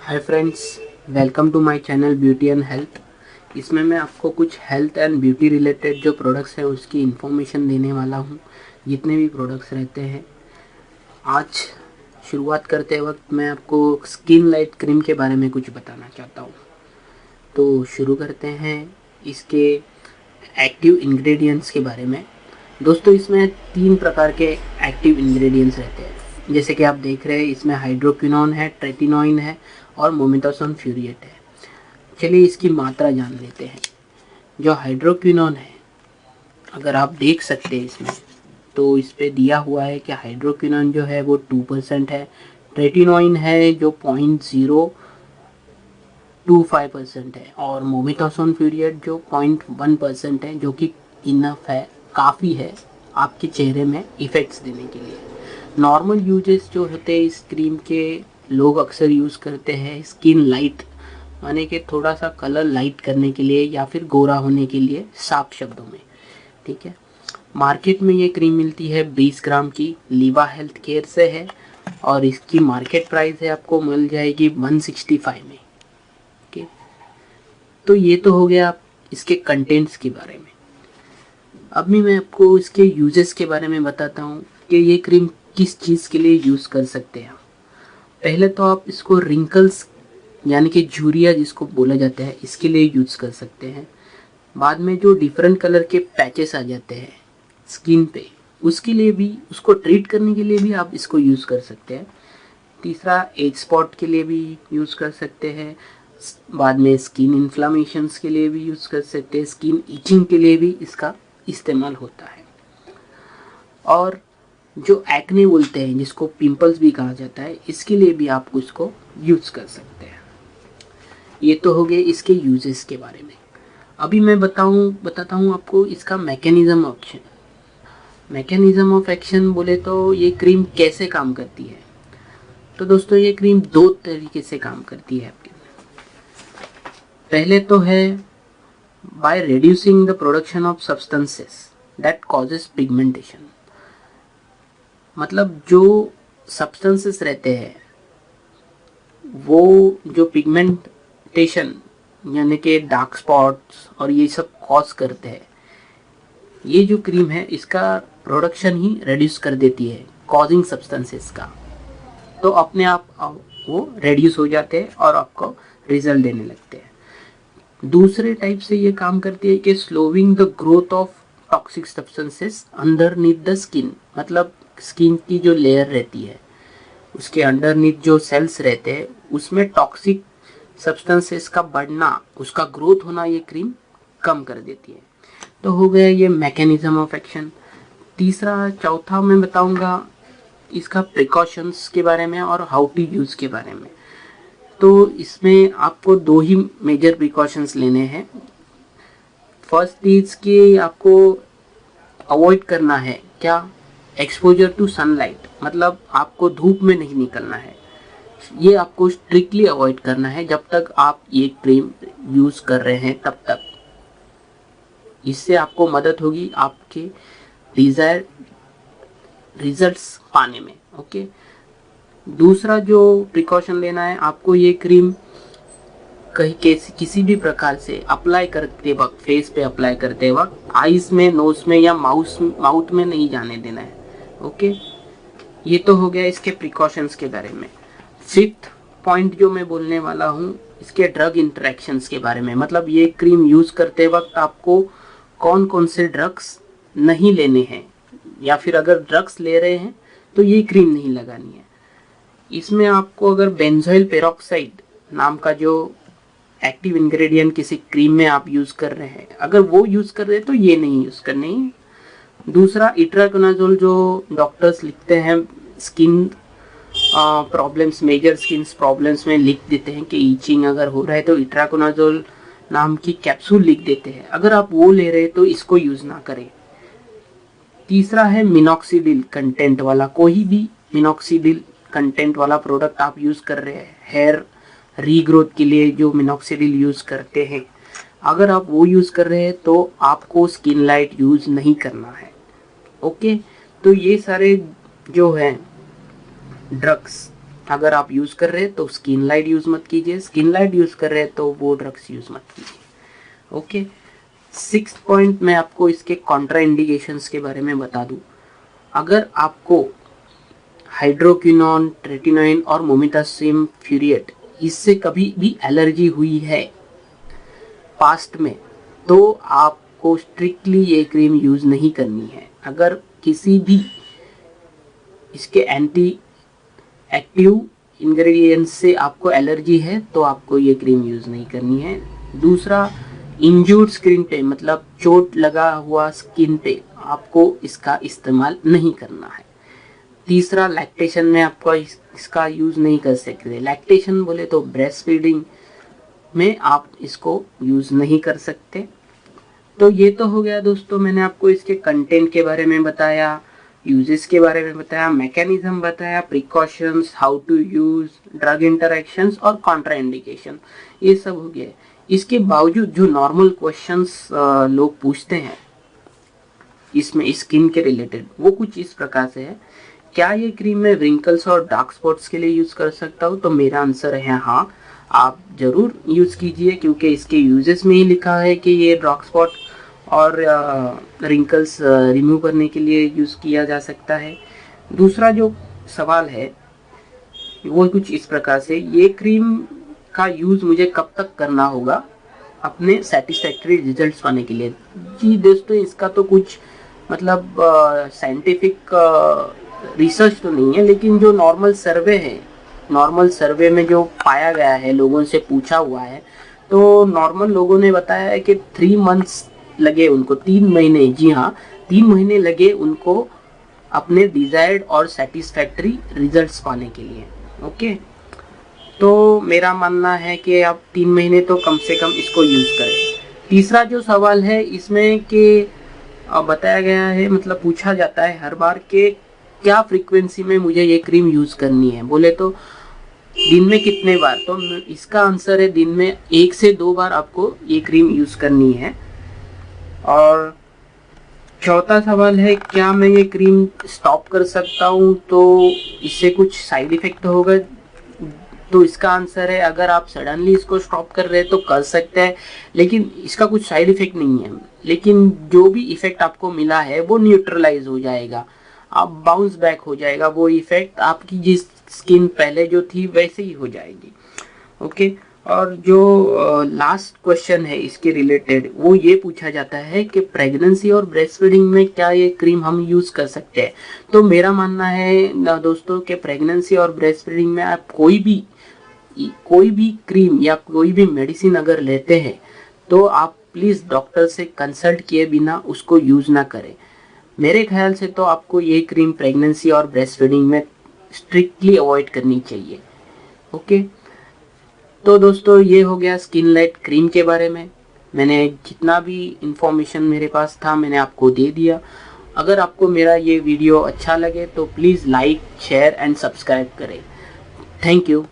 Hi friends, welcome to my channel beauty and health. इसमें मैं आपको कुछ हेल्थ एंड ब्यूटी रिलेटेड जो प्रोडक्ट्स हैं उसकी इन्फॉर्मेशन देने वाला हूँ, जितने भी प्रोडक्ट्स रहते हैं। आज शुरुआत करते वक्त मैं आपको स्किन लाइट क्रीम के बारे में कुछ बताना चाहता हूँ। तो शुरू करते हैं इसके एक्टिव इंग्रेडिएंट्स के बारे में। दोस्तों, इसमें 3 प्रकार के एक्टिव इंग्रेडिएंट्स रहते हैं। जैसे कि आप देख रहे हैं, इसमें हाइड्रोक्विनोन है, ट्रेटिनोइन है और मोमेटासोन फ्यूरिएट है। चलिए इसकी मात्रा जान लेते हैं। जो हाइड्रोक्विनोन है, अगर आप देख सकते हैं इसमें, तो इस पे दिया हुआ है कि हाइड्रोक्विनोन जो है वो 2% है। ट्रेटिनोइन है जो 0.025% है और मोमेटासोन फ्यूरिएट जो 0.1% है, जो कि इनफ है, काफ़ी है आपके चेहरे में इफ़ेक्ट्स देने के लिए। नॉर्मल यूजेस जो होते हैं इस क्रीम के, लोग अक्सर यूज़ करते हैं स्किन लाइट, माने कि थोड़ा सा कलर लाइट करने के लिए या फिर गोरा होने के लिए, साफ शब्दों में। ठीक है, मार्केट में ये क्रीम मिलती है 20 ग्राम की, लीवा हेल्थ केयर से है और इसकी मार्केट प्राइस है, आपको मिल जाएगी 165 में। ओके, तो ये तो हो गया इसके कंटेंट्स के बारे में। अब मैं आपको इसके यूजेस के बारे में बताता हूँ कि ये क्रीम किस चीज़ के लिए यूज़ कर सकते हैं। पहले तो आप इसको रिंकल्स यानी कि झुर्रियाँ जिसको बोला जाता है, इसके लिए यूज़ कर सकते हैं। बाद में जो डिफरेंट कलर के पैचेस आ जाते हैं स्किन पे, उसके लिए भी, उसको ट्रीट करने के लिए भी आप इसको यूज़ कर सकते हैं। तीसरा, एज स्पॉट के लिए भी यूज़ कर सकते हैं। बाद में स्किन इन्फ्लामेशंस के लिए भी यूज़ कर सकते हैं। स्किन इचिंग के लिए भी इसका इस्तेमाल होता है। और जो एक्ने बोलते हैं, जिसको पिंपल्स भी कहा जाता है, इसके लिए भी आप इसको यूज़ कर सकते हैं। ये तो हो गए इसके यूजेस के बारे में। अभी मैं बताता हूँ आपको इसका mechanism of action. Mechanism of action बोले तो ये क्रीम कैसे काम करती है। तो दोस्तों, ये क्रीम 2 तरीके से काम करती है आपके। पहले तो है by reducing the production of substances that causes pigmentation. मतलब जो सब्सटेंसेस रहते हैं वो जो पिगमेंटेशन यानी कि डार्क स्पॉट्स और ये सब कॉज करते हैं, ये जो क्रीम है इसका प्रोडक्शन ही रिड्यूस कर देती है, कॉजिंग सब्सटेंसेस का। तो अपने आप वो रिड्यूस हो जाते हैं और आपको रिजल्ट देने लगते हैं। दूसरे टाइप से ये काम करती है कि slowing the growth of toxic substances underneath the skin. मतलब स्किन की जो लेयर रहती है उसके अंडरनीथ जो सेल्स रहते हैं, उसमें टॉक्सिक सब्सटेंसेस का बढ़ना, उसका ग्रोथ होना, ये क्रीम कम कर देती है। तो हो गया ये मैकेनिज्म ऑफ एक्शन। तीसरा, चौथा मैं बताऊंगा इसका प्रिकॉशंस के बारे में और हाउ टू यूज़ के बारे में। तो इसमें आपको 2 ही मेजर प्रिकॉशंस लेने हैं। फर्स्ट चीज कि आपको अवॉइड करना है क्या, एक्सपोजर टू सनलाइट। मतलब आपको धूप में नहीं निकलना है, ये आपको स्ट्रिक्टली अवॉइड करना है जब तक आप ये क्रीम यूज़ कर रहे हैं तब तक। इससे आपको मदद होगी आपके डिजायर रिजल्ट्स पाने में। ओके, दूसरा जो प्रिकॉशन लेना है आपको, ये क्रीम कहीं किसी भी प्रकार से अप्लाई करते वक्त, फेस पे अप्लाई करते वक्त आईज में, नोज में या माउथ में नहीं जाने देना है। ओके, ये तो हो गया इसके प्रिकॉशंस के बारे में। 5th पॉइंट जो मैं बोलने वाला हूँ, इसके ड्रग इंटरेक्शंस के बारे में। मतलब ये क्रीम यूज़ करते वक्त आपको कौन कौन से ड्रग्स नहीं लेने हैं, या फिर अगर ड्रग्स ले रहे हैं तो ये क्रीम नहीं लगानी है। इसमें आपको अगर बेंजोइल पेरोक्साइड नाम का जो एक्टिव इंग्रेडिएंट किसी क्रीम में आप यूज़ कर रहे हैं, अगर वो यूज़ कर रहे हैं तो ये नहीं यूज़ करनी है। दूसरा, इट्राकोनाजोल जो डॉक्टर्स लिखते हैं skin problems, major skin problems में लिख देते हैं कि ईचिंग अगर हो रहा है तो इट्राकोनाजोल नाम की कैप्सूल लिख देते हैं। अगर आप वो ले रहे हैं तो इसको यूज़ ना करें। तीसरा है मिनॉक्सिडिल कंटेंट वाला, कोई भी मिनॉक्सिडिल कंटेंट वाला प्रोडक्ट आप यूज़ कर रहे हैं, हेयर रीग्रोथ के लिए जो मिनॉक्सिडिल यूज़ करते हैं, अगर आप वो यूज़ कर रहे हैं तो आपको स्किन लाइट यूज़ नहीं करना है। ओके, तो ये सारे जो हैं ड्रग्स अगर आप यूज़ कर रहे हैं तो स्किन लाइट यूज़ मत कीजिए, स्किन लाइट यूज़ कर रहे हैं तो वो ड्रग्स यूज़ मत कीजिए। ओके, 6th पॉइंट मैं आपको इसके कॉन्ट्रा इंडिकेशंस के बारे में बता दूं। अगर आपको हाइड्रोक्विनोन, ट्रेटिनोइन और मोमेटासिम फ्यूरिएट इससे कभी भी एलर्जी हुई है पास्ट में, तो आपको स्ट्रिक्टली ये क्रीम यूज़ नहीं करनी है। अगर किसी भी इसके एंटी एक्टिव इंग्रेडिएंट्स से आपको एलर्जी है तो आपको ये क्रीम यूज़ नहीं करनी है। दूसरा, इंजूर्ड स्किन पे, मतलब चोट लगा हुआ स्किन पे आपको इसका इस्तेमाल नहीं करना है। तीसरा, लैक्टेशन में आपको इसका यूज़ नहीं कर सकते। लैक्टेशन बोले तो ब्रेस्ट फीडिंग में आप इसको यूज़ नहीं कर सकते। तो ये तो हो गया दोस्तों, मैंने आपको इसके कंटेंट के बारे में बताया, यूजेस के बारे में बताया, मैकेनिज्म बताया, precautions, how to use, drug interactions और कॉन्ट्रा इंडिकेशन, ये सब हो गया। इसके बावजूद जो नॉर्मल क्वेश्चंस लोग पूछते हैं इसमें स्किन के रिलेटेड, वो कुछ इस प्रकार से है। क्या ये क्रीम मैं रिंकल्स और डार्क स्पॉट्स के लिए यूज़ कर सकता हूँ? तो मेरा आंसर है हाँ, आप ज़रूर यूज़ कीजिए, क्योंकि इसके यूजेस में ही लिखा है कि ये डार्क स्पॉट और रिंकल्स रिमूव करने के लिए यूज़ किया जा सकता है। दूसरा जो सवाल है वो कुछ इस प्रकार से, ये क्रीम का यूज़ मुझे कब तक करना होगा अपने सेटिस्फैक्टरी रिजल्ट्स पाने के लिए? जी दोस्तों, इसका तो कुछ मतलब साइंटिफिक रिसर्च तो नहीं है, लेकिन जो नॉर्मल सर्वे है, नॉर्मल सर्वे में जो पाया गया है, लोगों से पूछा हुआ है, तो नॉर्मल लोगों ने बताया है कि 3 मंथ्स लगे उनको, 3 महीने, जी हाँ 3 महीने लगे उनको अपने डिजायर्ड और सेटिस्फैक्टरी रिजल्ट्स पाने के लिए। ओके, तो मेरा मानना है कि आप 3 महीने तो कम से कम इसको यूज़ करें। तीसरा जो सवाल है इसमें कि बताया गया है, मतलब पूछा जाता है हर बार कि क्या फ्रीक्वेंसी में मुझे ये क्रीम यूज़ करनी है, बोले तो दिन में कितने बार? तो इसका आंसर है दिन में 1 से 2 बार आपको ये क्रीम यूज़ करनी है। और चौथा सवाल है, क्या मैं ये क्रीम स्टॉप कर सकता हूँ, तो इससे कुछ साइड इफेक्ट होगा? तो इसका आंसर है, अगर आप सडनली इसको स्टॉप कर रहे हैं तो कर सकते हैं, लेकिन इसका कुछ साइड इफेक्ट नहीं है। लेकिन जो भी इफेक्ट आपको मिला है वो न्यूट्रलाइज हो जाएगा, आप बाउंस बैक हो जाएगा, वो इफेक्ट आपकी जिस स्किन पहले जो थी वैसे ही हो जाएगी। ओके, और जो लास्ट क्वेश्चन है इसके रिलेटेड, वो ये पूछा जाता है कि प्रेगनेंसी और ब्रेस्ट फीडिंग में क्या ये क्रीम हम यूज़ कर सकते हैं? तो मेरा मानना है दोस्तों कि प्रेगनेंसी और ब्रेस्ट फीडिंग में आप कोई भी क्रीम या कोई भी मेडिसिन अगर लेते हैं तो आप प्लीज़ डॉक्टर से कंसल्ट किए बिना उसको यूज़ ना करें। मेरे ख्याल से तो आपको ये क्रीम प्रेगनेंसी और ब्रेस्ट फीडिंग में स्ट्रिक्टली अवॉइड करनी चाहिए। ओके, तो दोस्तों ये हो गया स्किन लाइट क्रीम के बारे में। मैंने जितना भी इंफॉर्मेशन मेरे पास था मैंने आपको दे दिया। अगर आपको मेरा ये वीडियो अच्छा लगे तो please like, share and subscribe करें। Thank you.